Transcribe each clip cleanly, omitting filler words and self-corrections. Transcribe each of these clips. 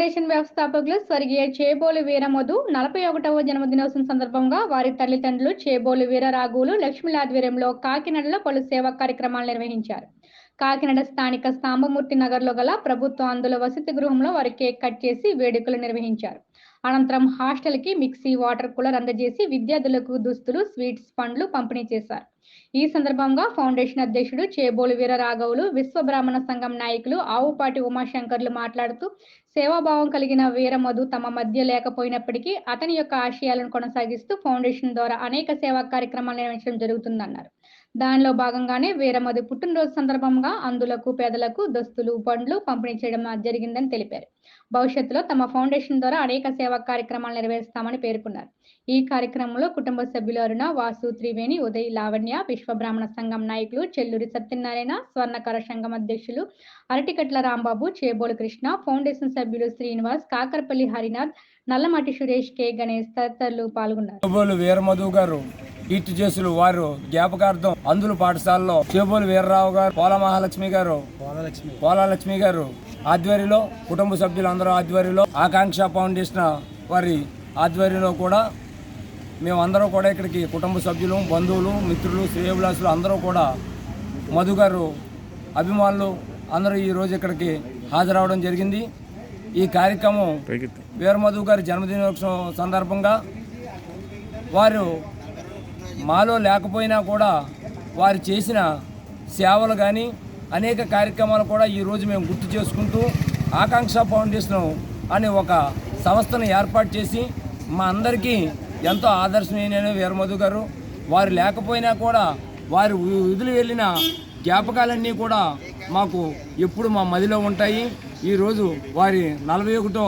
Foundation వ్యవస్థాపకులు స్వర్గీయ చేబోలు వీరమధు 41వ జన్మదినోత్సవం సందర్భంగా వారి తల్లిదండ్రులు చేబోలు వీరరాఘవులు లక్ష్మీల ఆధ్వర్యంలో కాకినాడలో పలు సేవా కార్యక్రమాలు నిర్వహించారు. కాకినాడ స్థానిక సాంబమూర్తి నగర్లో గల ప్రభుత్వ అందుల వసతి గృహంలో వారు కేక్ కట్ చేసి వేడుకలు నిర్వహించారు. అనంతరం హాస్టల్కి మిక్సీ, వాటర్ కూలర్ అందజేసి విద్యార్థులకు దుస్తులు, స్వీట్స్, పండ్లు పంపిణీ చేశారు. ఈ సందర్భంగా ఫౌండేషన్ అధ్యక్షుడు చేబోలు వీరరాఘవులు, విశ్వబ్రాహ్మణ సంఘం నాయకులు ఆవుపాటి ఉమాశంకర్లు మాట్లాడుతూ సేవాభావం కలిగిన వీరమధు తమ మధ్య లేకపోయినప్పటికీ అతని యొక్క ఆశయాలను కొనసాగిస్తూ ఫౌండేషన్ ద్వారా అనేక సేవా కార్యక్రమాలు నిర్వహించడం జరుగుతుందన్నారు. దానిలో భాగంగానే వీరమధు పుట్టినరోజు సందర్భంగా అందులకు పేదలకు దుస్తులు, పండ్లు పంపిణీ చేయడం జరిగిందని తెలిపారు. భవిష్యత్తులో తమ ఫౌండేషన్ ద్వారా అనేక సేవా కార్యక్రమాలు నెరవేరుస్తామని పేర్కొన్నారు. ఈ కార్యక్రమంలో కుటుంబ సభ్యులు అరుణ, వాసు, త్రివేణి, ఉదయ్, లావణ్య, విశ్వబ్రాహ్మణ సంఘం నాయకులు చెల్లూరి సత్యనారాయణ, స్వర్ణకర సంఘం అధ్యక్షులు అరటికట్ల రాంబాబు, చేబోలు కృష్ణ, ఫౌండేషన్ సభ్యులు శ్రీనివాస్, కాకరపల్లి హరినాథ్, నల్లమాటి సురేష్, కె గణేష్ తదితరులు పాల్గొన్నారు. చేబోలు వీరమధు గారు కీర్తి చేసులు వారు జ్ఞాపకార్థం అందుల పాఠశాలలో చేబోలు వీరరావు గారు, పోలాలక్ష్మి గారు ఆధ్వర్యంలో కుటుంబ సభ్యులందరూ ఆధ్వర్యంలో ఆకాంక్ష ఫౌండేషన్ వారి ఆధ్వర్యంలో కూడా మేమందరూ కూడా ఇక్కడికి కుటుంబ సభ్యులు, బంధువులు, మిత్రులు, శ్రేయోభిలాసులు అందరూ కూడా మధు గారు అభిమానులు అందరూ ఈరోజు ఇక్కడికి హాజరవడం జరిగింది. ఈ కార్యక్రమం వీరమధు గారి జన్మదినోత్సవం సందర్భంగా వారు మాలో లేకపోయినా కూడా వారు చేసిన సేవలు కానీ అనేక కార్యక్రమాలు కూడా ఈరోజు మేము గుర్తు చేసుకుంటూ ఆకాంక్ష ఫౌండేషన్ అనే ఒక సంస్థను ఏర్పాటు చేసి మా అందరికీ ఎంతో ఆదర్శనీయమైన వీరమధు గారు వారు లేకపోయినా కూడా వారు విధులు వెళ్ళిన జ్ఞాపకాలన్నీ కూడా మాకు ఎప్పుడు మా మదిలో ఉంటాయి. ఈరోజు వారి 41వ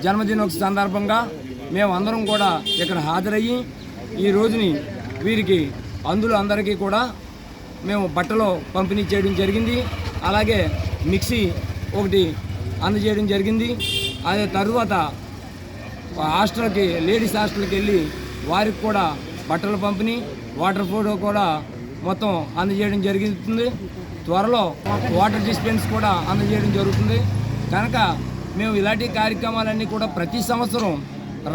జన్మదినోత్సవ సందర్భంగా మేమందరం కూడా ఇక్కడ హాజరయ్యి ఈ రోజుని వీరికి అందరికీ కూడా మేము బట్టలు పంపిణీ చేయడం జరిగింది. అలాగే మిక్సీ ఒకటి అందజేయడం జరిగింది. అదే తరువాత లేడీస్ హాస్టల్కి వెళ్ళి వారికి కూడా బట్టలు పంపిణీ, వాటర్ ఫోటో కూడా మొత్తం అందజేయడం జరుగుతుంది. త్వరలో వాటర్ డిస్పెన్స్ కూడా అందజేయడం జరుగుతుంది. కనుక మేము ఇలాంటి కార్యక్రమాలన్నీ కూడా ప్రతి సంవత్సరం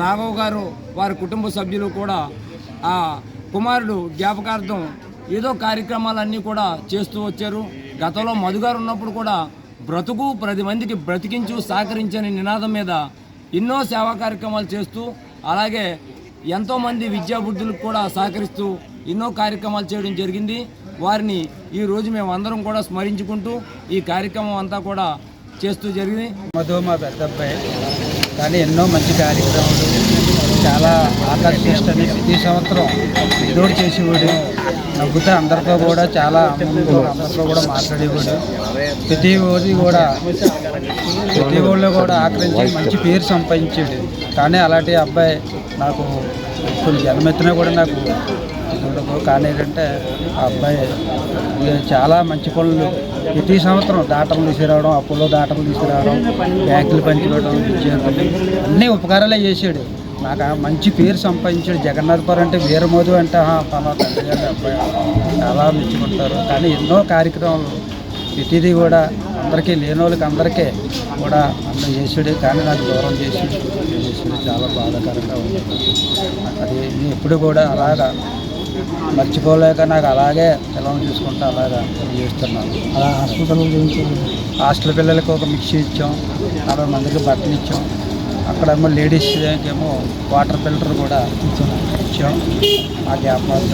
రాఘవ్ గారు వారి కుటుంబ సభ్యులు కూడా ఆ కుమారుడు జ్ఞాపకార్థం ఏదో కార్యక్రమాలన్నీ కూడా చేస్తూ వచ్చారు. గతంలో మధు గారు ఉన్నప్పుడు కూడా బ్రతుకు 10 మందికి బ్రతికించు సహకరించని నినాదం మీద ఎన్నో సేవా కార్యక్రమాలు చేస్తూ అలాగే ఎంతోమంది విద్యాబుద్ధులకు కూడా సహకరిస్తూ ఎన్నో కార్యక్రమాలు చేయడం జరిగింది. వారిని ఈరోజు మేము అందరం కూడా స్మరించుకుంటూ ఈ కార్యక్రమం అంతా కూడా చేస్తూ జరిగింది. మధు మా పెద్ద అబ్బాయి కానీ ఎన్నో మంచి కార్యక్రమాలు చాలా ఆకర్షిస్తని ప్రతి సంవత్సరం ఎదురు చేసేవాడు. నవ్వుతా అందరితో కూడా చాలా అందరితో కూడా మాట్లాడేవాడు. ప్రతి ఊళ్ళో కూడా ఆకరించి మంచి పేరు సంపాదించాడు. కానీ అలాంటి అబ్బాయి నాకు ఇప్పుడు జన్మెత్తినా కూడా నాకు ఉండదు. కానీ ఏంటంటే ఆ అబ్బాయి చాలా మంచి పనులు ప్రతి సంవత్సరం దాటలు తీసుకురావడం, అప్పుల్లో దాటలు తీసుకురావడం, బ్యాంకులు పంచివ్వడం, విద్యార్థులు అన్నీ ఉపకారాలే చేశాడు. నాకు మంచి పేరు సంపాదించాడు. జగన్నాథపురం అంటే వీరమధు అంటే పలా తండ్రి గారి అబ్బాయి చాలా మెచ్చుకుంటారు. కానీ ఎన్నో కార్యక్రమాలు ప్రతిదీ కూడా అందరికీ లేని వాళ్ళకి అందరికీ కూడా అందరూ చేసాడు. కానీ నాకు దూరం చేసాడు. చాలా బాధాకరంగా ఉంది. అది ఎప్పుడు కూడా అలాగా మర్చిపోలేక నాకు అలాగే పిల్లలు చూసుకుంటూ అలాగా చేస్తున్నాను. అలా హాస్టల్ పిల్లలకి ఒక మిక్సీ ఇచ్చాం, 40 మందికి బట్టలు ఇచ్చాం. అక్కడేమో లేడీస్ ఏమో వాటర్ ఫిల్టర్ కూడా ఇచ్చాం. ఆ జ్ఞాపకాలు